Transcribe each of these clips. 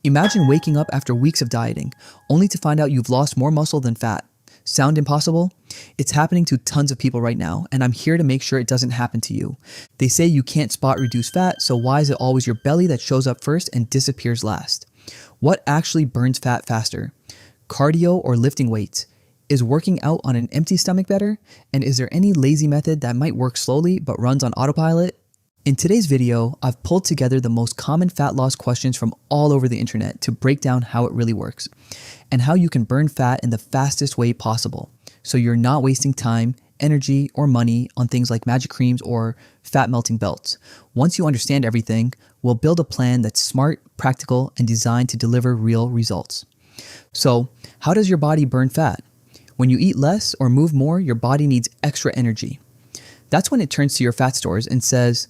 Imagine waking up after weeks of dieting, only to find out you've lost more muscle than fat. Sound impossible? It's happening to tons of people right now, and I'm here to make sure it doesn't happen to you. They say you can't spot reduced fat, so why is it always your belly that shows up first and disappears last? What actually burns fat faster? Cardio or lifting weights? Is working out on an empty stomach better? And is there any lazy method that might work slowly but runs on autopilot? In today's video, I've pulled together the most common fat loss questions from all over the internet to break down how it really works and how you can burn fat in the fastest way possible so you're not wasting time, energy, or money on things like magic creams or fat melting belts. Once you understand everything, we'll build a plan that's smart, practical, and designed to deliver real results. So, how does your body burn fat? When you eat less or move more, your body needs extra energy. That's when it turns to your fat stores and says,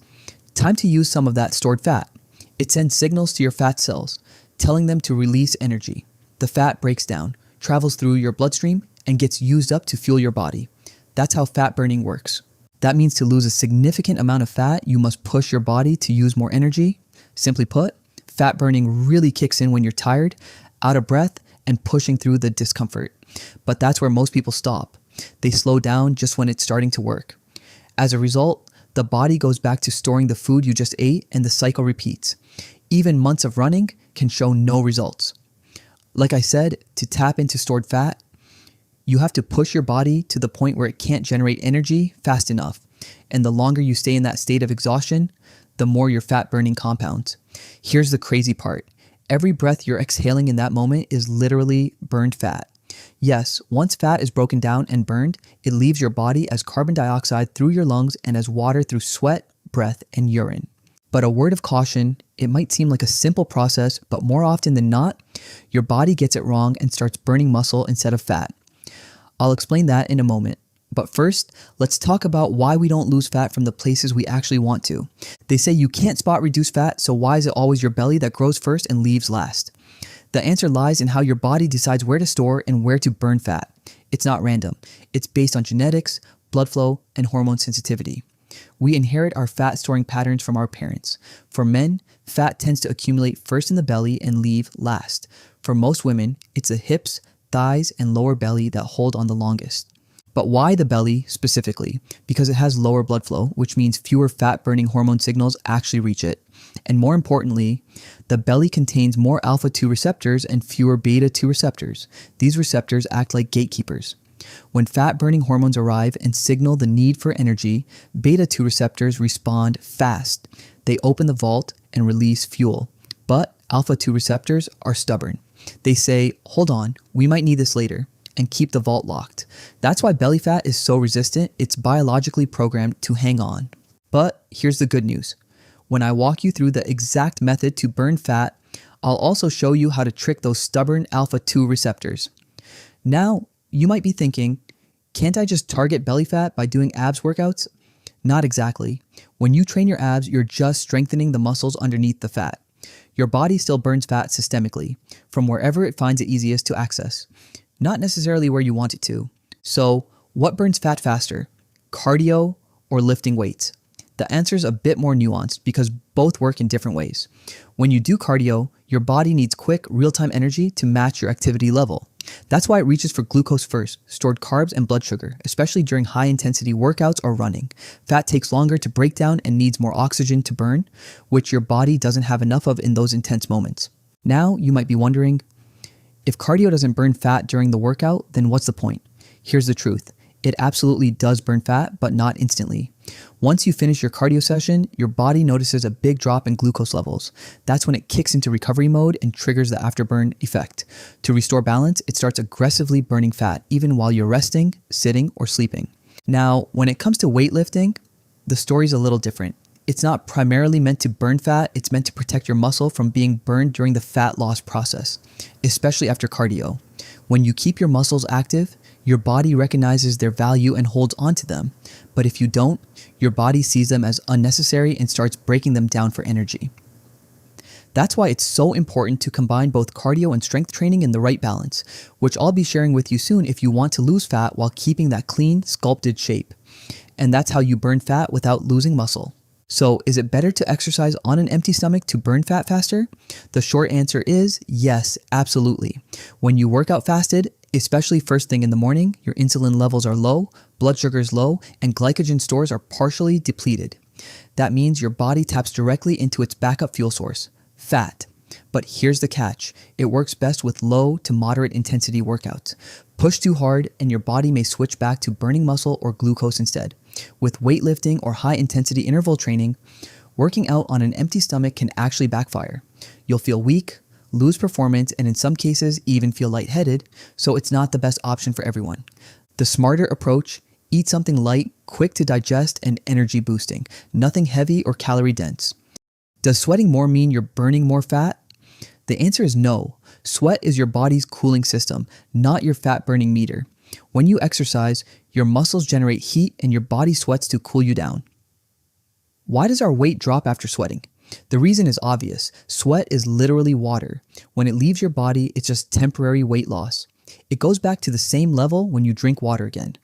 time to use some of that stored fat. It sends signals to your fat cells, telling them to release energy. The fat breaks down, travels through your bloodstream, and gets used up to fuel your body. That's how fat burning works. That means to lose a significant amount of fat, you must push your body to use more energy. Simply put, fat burning really kicks in when you're tired, out of breath, and pushing through the discomfort. But that's where most people stop. They slow down just when it's starting to work. As a result, the body goes back to storing the food you just ate and the cycle repeats. Even months of running can show no results. Like I said, to tap into stored fat, you have to push your body to the point where it can't generate energy fast enough. And the longer you stay in that state of exhaustion, the more your fat burning compounds. Here's the crazy part. Every breath you're exhaling in that moment is literally burned fat. Yes, once fat is broken down and burned, it leaves your body as carbon dioxide through your lungs and as water through sweat, breath, and urine. But a word of caution, it might seem like a simple process, but more often than not, your body gets it wrong and starts burning muscle instead of fat. I'll explain that in a moment. But first, let's talk about why we don't lose fat from the places we actually want to. They say you can't spot reduced fat, so why is it always your belly that grows first and leaves last? The answer lies in how your body decides where to store and where to burn fat. It's not random. It's based on genetics, blood flow, and hormone sensitivity. We inherit our fat storing patterns from our parents. For men, fat tends to accumulate first in the belly and leave last. For most women, it's the hips, thighs, and lower belly that hold on the longest. But why the belly specifically? Because it has lower blood flow, which means fewer fat-burning hormone signals actually reach it. And more importantly, the belly contains more alpha-2 receptors and fewer beta-2 receptors. These receptors act like gatekeepers. When fat-burning hormones arrive and signal the need for energy, beta-2 receptors respond fast. They open the vault and release fuel. But alpha-2 receptors are stubborn. They say, hold on, we might need this later, and keep the vault locked. That's why belly fat is so resistant. It's biologically programmed to hang on. But here's the good news. When I walk you through the exact method to burn fat, I'll also show you how to trick those stubborn alpha-2 receptors. Now, you might be thinking, can't I just target belly fat by doing abs workouts? Not exactly. When you train your abs, you're just strengthening the muscles underneath the fat. Your body still burns fat systemically, from wherever it finds it easiest to access. Not necessarily where you want it to. So, what burns fat faster? Cardio or lifting weights? The answer is a bit more nuanced because both work in different ways. When you do cardio, your body needs quick, real-time energy to match your activity level. That's why it reaches for glucose first, stored carbs and blood sugar, especially during high-intensity workouts or running. Fat takes longer to break down and needs more oxygen to burn, which your body doesn't have enough of in those intense moments. Now, you might be wondering, if cardio doesn't burn fat during the workout, then what's the point? Here's the truth. It absolutely does burn fat, but not instantly. Once you finish your cardio session, your body notices a big drop in glucose levels. That's when it kicks into recovery mode and triggers the afterburn effect. To restore balance, it starts aggressively burning fat, even while you're resting, sitting, or sleeping. Now, when it comes to weightlifting, the story's a little different. It's not primarily meant to burn fat, it's meant to protect your muscle from being burned during the fat loss process, especially after cardio. When you keep your muscles active, your body recognizes their value and holds onto them. But if you don't, your body sees them as unnecessary and starts breaking them down for energy. That's why it's so important to combine both cardio and strength training in the right balance, which I'll be sharing with you soon if you want to lose fat while keeping that clean, sculpted shape. And that's how you burn fat without losing muscle. So, is it better to exercise on an empty stomach to burn fat faster? The short answer is yes, absolutely. When you work out fasted, especially first thing in the morning, your insulin levels are low, blood sugar is low, and glycogen stores are partially depleted. That means your body taps directly into its backup fuel source, fat. But here's the catch. It works best with low to moderate intensity workouts. Push too hard and your body may switch back to burning muscle or glucose instead. With weightlifting or high intensity interval training, working out on an empty stomach can actually backfire. You'll feel weak, lose performance, and in some cases even feel lightheaded, so it's not the best option for everyone. The smarter approach: eat something light, quick to digest, and energy boosting. Nothing heavy or calorie dense. Does sweating more mean you're burning more fat? The answer is no. Sweat is your body's cooling system, not your fat burning meter. When you exercise, your muscles generate heat and your body sweats to cool you down. Why does our weight drop after sweating? The reason is obvious. Sweat is literally water. When it leaves your body, it's just temporary weight loss. It goes back to the same level when you drink water again.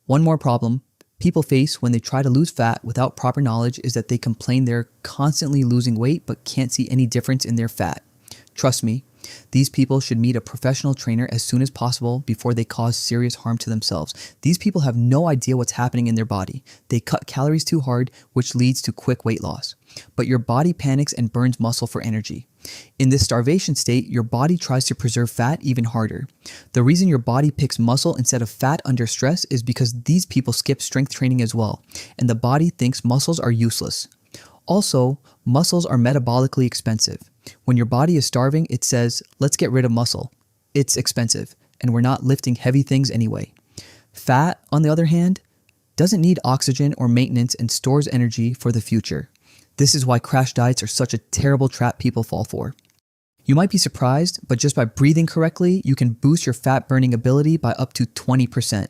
One more problem people face when they try to lose fat without proper knowledge is that they complain they're constantly losing weight but can't see any difference in their fat. Trust me, these people should meet a professional trainer as soon as possible before they cause serious harm to themselves. These people have no idea what's happening in their body. They cut calories too hard, which leads to quick weight loss. But your body panics and burns muscle for energy. In this starvation state, your body tries to preserve fat even harder. The reason your body picks muscle instead of fat under stress is because these people skip strength training as well, and the body thinks muscles are useless. Also, muscles are metabolically expensive. When your body is starving, it says, let's get rid of muscle. It's expensive, and we're not lifting heavy things anyway. Fat, on the other hand, doesn't need oxygen or maintenance and stores energy for the future. This is why crash diets are such a terrible trap people fall for. You might be surprised, but just by breathing correctly, you can boost your fat burning ability by up to 20%.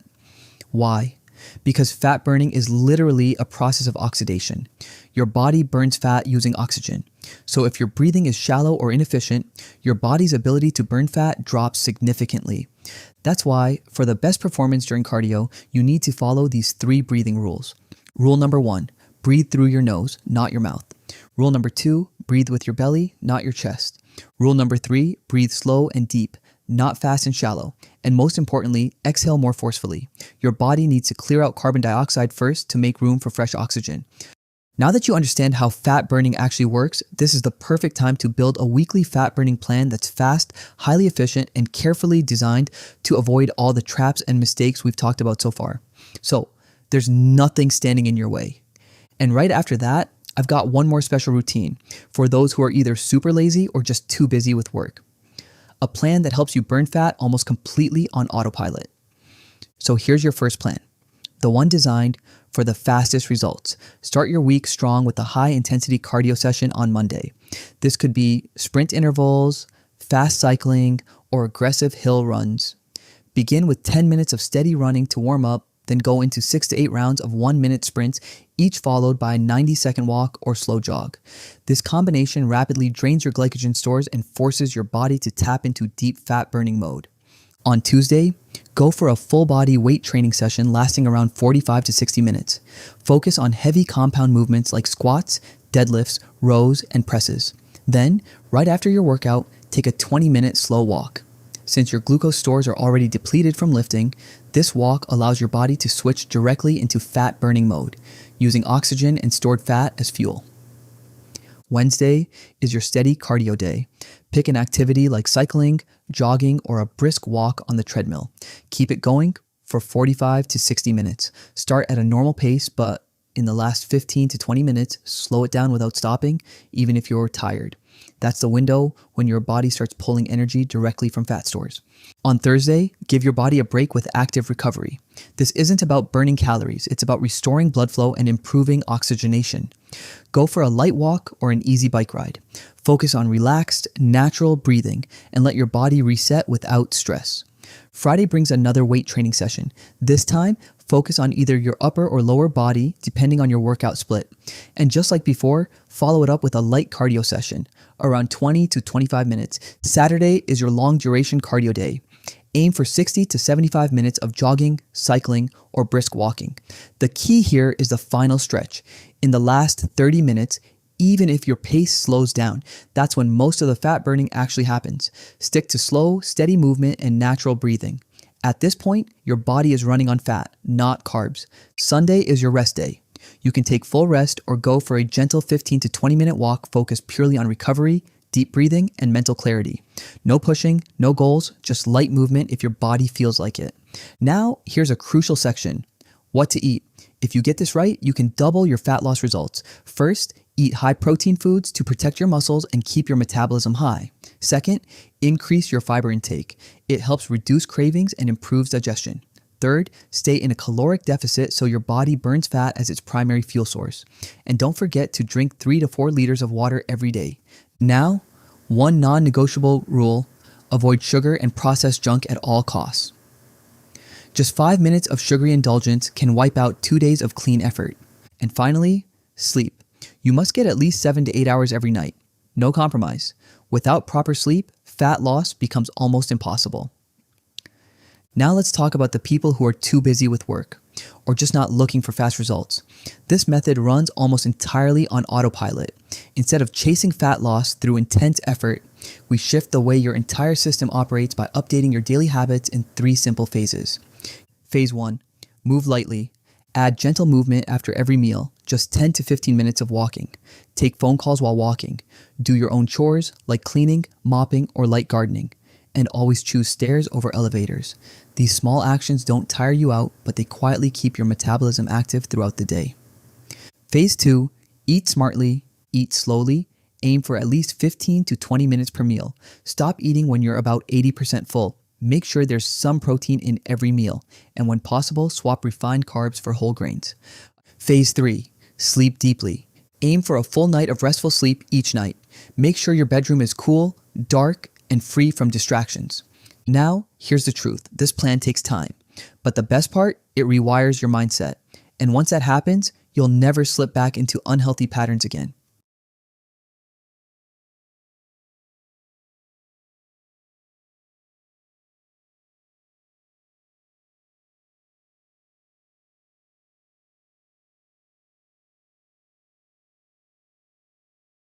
Why? Because fat burning is literally a process of oxidation. Your body burns fat using oxygen. So if your breathing is shallow or inefficient, your body's ability to burn fat drops significantly. That's why, for the best performance during cardio, you need to follow these 3 breathing rules. Rule number 1, breathe through your nose, not your mouth. Rule number 2, breathe with your belly, not your chest. Rule number 3, breathe slow and deep, not fast and shallow. And most importantly, exhale more forcefully. Your body needs to clear out carbon dioxide first to make room for fresh oxygen. Now that you understand how fat burning actually works, this is the perfect time to build a weekly fat burning plan that's fast, highly efficient, and carefully designed to avoid all the traps and mistakes we've talked about so far. So there's nothing standing in your way. And right after that, I've got one more special routine for those who are either super lazy or just too busy with work. A plan that helps you burn fat almost completely on autopilot. So here's your first plan, the one designed for the fastest results. Start your week strong with a high-intensity cardio session on Monday. This could be sprint intervals, fast cycling, or aggressive hill runs. Begin with 10 minutes of steady running to warm up, then go into 6 to 8 rounds of 1-minute sprints, each followed by a 90-second walk or slow jog. This combination rapidly drains your glycogen stores and forces your body to tap into deep fat burning mode. On Tuesday, go for a full body weight training session lasting around 45 to 60 minutes. Focus on heavy compound movements like squats, deadlifts, rows, and presses. Then, right after your workout, take a 20-minute slow walk. Since your glucose stores are already depleted from lifting, this walk allows your body to switch directly into fat burning mode, using oxygen and stored fat as fuel. Wednesday is your steady cardio day. Pick an activity like cycling, jogging, or a brisk walk on the treadmill. Keep it going for 45 to 60 minutes. Start at a normal pace, but in the last 15 to 20 minutes, slow it down without stopping, even if you're tired. That's the window when your body starts pulling energy directly from fat stores. On Thursday, give your body a break with active recovery. This isn't about burning calories, it's about restoring blood flow and improving oxygenation. Go for a light walk or an easy bike ride. Focus on relaxed, natural breathing and let your body reset without stress. Friday brings another weight training session. This time, focus on either your upper or lower body, depending on your workout split. And just like before, follow it up with a light cardio session, around 20 to 25 minutes. Saturday is your long duration cardio day. Aim for 60 to 75 minutes of jogging, cycling, or brisk walking. The key here is the final stretch. In the last 30 minutes, even if your pace slows down, that's when most of the fat burning actually happens. Stick to slow, steady movement and natural breathing. At this point, your body is running on fat, not carbs. Sunday is your rest day. You can take full rest or go for a gentle 15 to 20 minute walk focused purely on recovery, deep breathing, and mental clarity. No pushing, no goals, just light movement if your body feels like it. Now, here's a crucial section. What to eat. If you get this right, you can double your fat loss results. First, eat high protein foods to protect your muscles and keep your metabolism high. Second, increase your fiber intake. It helps reduce cravings and improves digestion. Third, stay in a caloric deficit so your body burns fat as its primary fuel source. And don't forget to drink 3 to 4 liters of water every day. Now, one non-negotiable rule: avoid sugar and processed junk at all costs. Just 5 minutes of sugary indulgence can wipe out 2 days of clean effort. And finally, sleep. You must get at least 7 to 8 hours every night. No compromise. Without proper sleep, fat loss becomes almost impossible. Now let's talk about the people who are too busy with work or just not looking for fast results. This method runs almost entirely on autopilot. Instead of chasing fat loss through intense effort, we shift the way your entire system operates by updating your daily habits in 3 simple phases. Phase 1, move lightly. Add gentle movement after every meal, just 10 to 15 minutes of walking. Take phone calls while walking. Do your own chores like cleaning, mopping, or light gardening. And always choose stairs over elevators. These small actions don't tire you out, but they quietly keep your metabolism active throughout the day. Phase 2, eat smartly, eat slowly, aim for at least 15 to 20 minutes per meal. Stop eating when you're about 80% full. Make sure there's some protein in every meal, and when possible, swap refined carbs for whole grains. Phase 3, sleep deeply. Aim for a full night of restful sleep each night. Make sure your bedroom is cool, dark, and free from distractions. Now, here's the truth. This plan takes time, but the best part, it rewires your mindset. And once that happens, you'll never slip back into unhealthy patterns again.